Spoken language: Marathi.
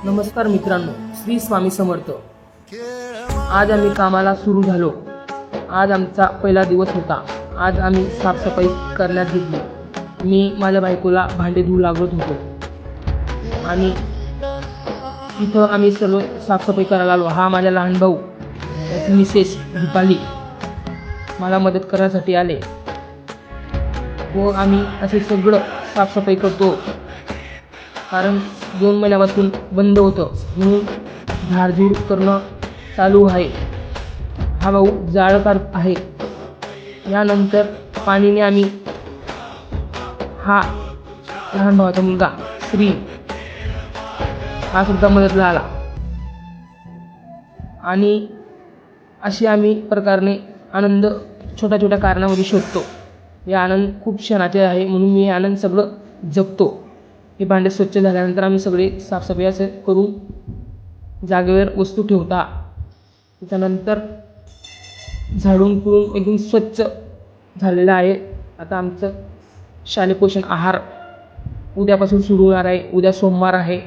नमस्कार मित्रांनो, श्री स्वामी समर्थ. आज आम्ही कामाला सुरू झालो. आज आमचा पहिला दिवस होता. आज आम्ही साफसफाई करण्यात घेतली. मी माझ्या बायकोला भांडे धुवू लागत होतो आणि इथं आम्ही सर्व साफसफाई करायला आलो. हा माझा लहान भाऊ, त्याची मिसेस दीपाली मला मदत करण्यासाठी आले व आम्ही असे सगळं साफसफाई करतो. कारण 2 महिन्यापासून बंद होतं म्हणून झाडझूड करणं चालू आहे. हा भाऊ जाळकार आहे. यानंतर पाणीने आम्ही हा लहान भावाचा मुलगा श्री हा सुद्धा मदतला आला आणि अशी आम्ही प्रकारे आनंद छोट्या छोट्या कारणामध्ये शोधतो. हे आनंद खूप क्षणाचे आहे म्हणून मी हे आनंद सगळं जगतो. हे भांडे स्वच्छ झाल्यानंतर आम्ही सगळे साफसफाई असे करून जागेवर वस्तू ठेवता. त्याच्यानंतर झाडून पुरून एकदम स्वच्छ झालेलं आहे. आता आमचं शालेय पोषण आहार उद्यापासून सुरू होणार आहे. उद्या सोमवार आहे.